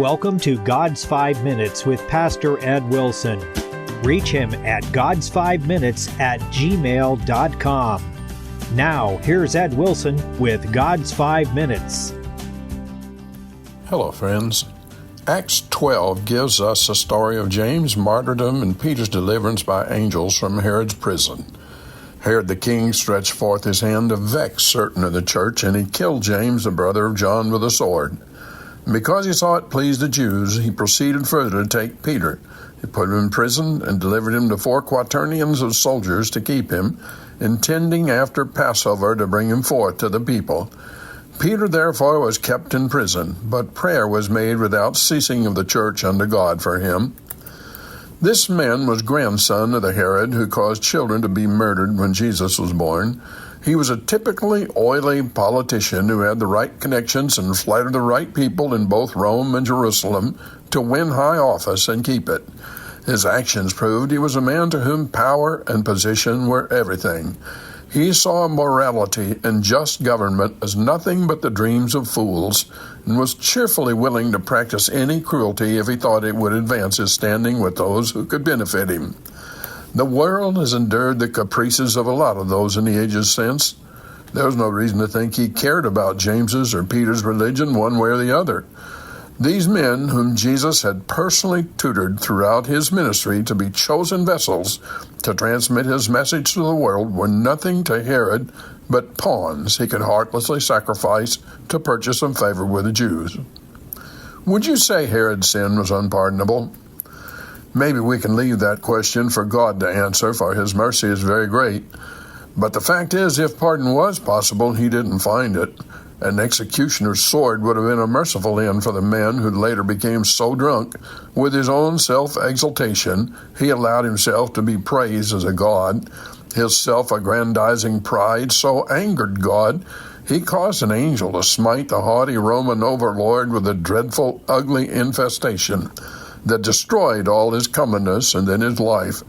welcome to God's 5 Minutes with Pastor Ed Wilson. Reach him at GodsFiveMinutes@gmail.com. Now, here's Ed Wilson with God's 5 Minutes. Hello, friends. Acts 12 gives us a story of James' martyrdom and Peter's deliverance by angels from Herod's prison. Herod the king stretched forth his hand to vex certain of the church, and he killed James, the brother of John, with a sword. And because he saw it pleased the Jews, he proceeded further to take Peter. He put him in prison and delivered him to 4 quaternions of soldiers to keep him, intending after Passover to bring him forth to the people. Peter therefore was kept in prison, but prayer was made without ceasing of the church unto God for him. This man was grandson of the Herod who caused children to be murdered when Jesus was born. He was a typically oily politician who had the right connections and flattered the right people in both Rome and Jerusalem to win high office and keep it. His actions proved he was a man to whom power and position were everything. He saw morality and just government as nothing but the dreams of fools, and was cheerfully willing to practice any cruelty if he thought it would advance his standing with those who could benefit him. The world has endured the caprices of a lot of those in the ages since. There was no reason to think he cared about James's or Peter's religion one way or the other. These men, whom Jesus had personally tutored throughout his ministry to be chosen vessels to transmit his message to the world, were nothing to Herod but pawns he could heartlessly sacrifice to purchase some favor with the Jews. Would you say Herod's sin was unpardonable? Maybe we can leave that question for God to answer, for his mercy is very great. But the fact is, if pardon was possible, he didn't find it. An executioner's sword would have been a merciful end for the man who later became so drunk with his own self-exaltation he allowed himself to be praised as a god. His self-aggrandizing pride so angered God, he caused an angel to smite the haughty Roman overlord with a dreadful, ugly infestation that destroyed all his comeliness and then his life.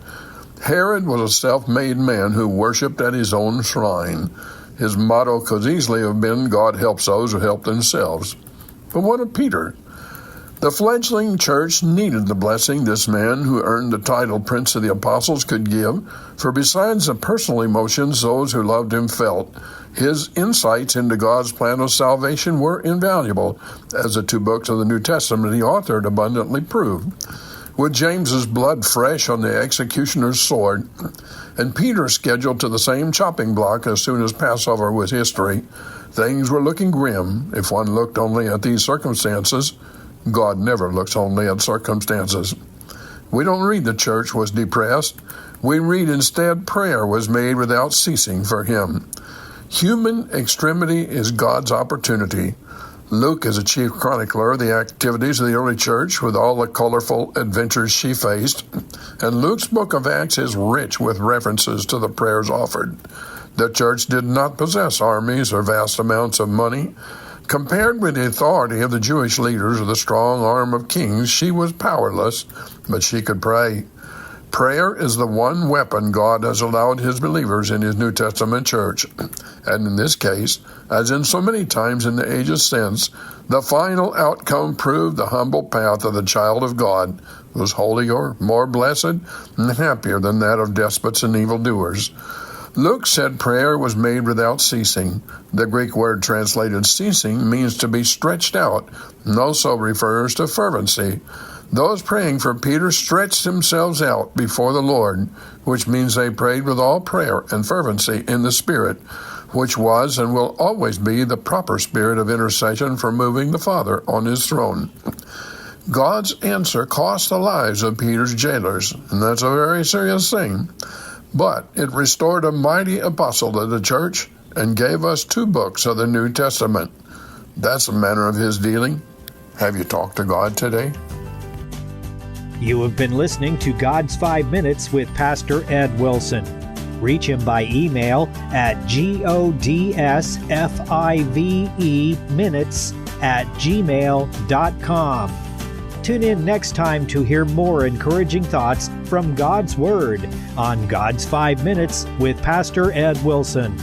Herod was a self-made man who worshipped at his own shrine. His motto could easily have been, God helps those who help themselves. But what of Peter? The fledgling church needed the blessing this man who earned the title Prince of the Apostles could give, for besides the personal emotions those who loved him felt, his insights into God's plan of salvation were invaluable, as the 2 books of the New Testament he authored abundantly proved. With James's blood fresh on the executioner's sword, and Peter scheduled to the same chopping block as soon as Passover was history, things were looking grim if one looked only at these circumstances. God never looks only at circumstances. We don't read the church was depressed. We read instead prayer was made without ceasing for him. Human extremity is God's opportunity. Luke is a chief chronicler of the activities of the early church with all the colorful adventures she faced, and Luke's book of Acts is rich with references to the prayers offered. The church did not possess armies or vast amounts of money. Compared with the authority of the Jewish leaders or the strong arm of kings, she was powerless, but she could pray. Prayer is the one weapon God has allowed his believers in his New Testament church. And in this case, as in so many times in the ages since, the final outcome proved the humble path of the child of God was holier, more blessed, and happier than that of despots and evildoers. Luke said prayer was made without ceasing. The Greek word translated ceasing means to be stretched out, and also refers to fervency. Those praying for Peter stretched themselves out before the Lord, which means they prayed with all prayer and fervency in the Spirit, which was and will always be the proper spirit of intercession for moving the Father on his throne. God's answer cost the lives of Peter's jailers, and that's a very serious thing. But it restored a mighty apostle to the church and gave us 2 books of the New Testament. That's the manner of his dealing. Have you talked to God today? You have been listening to God's 5 Minutes with Pastor Ed Wilson. Reach him by email at GodsFiveMinutes@gmail.com. Tune in next time to hear more encouraging thoughts from God's Word on God's 5 Minutes with Pastor Ed Wilson.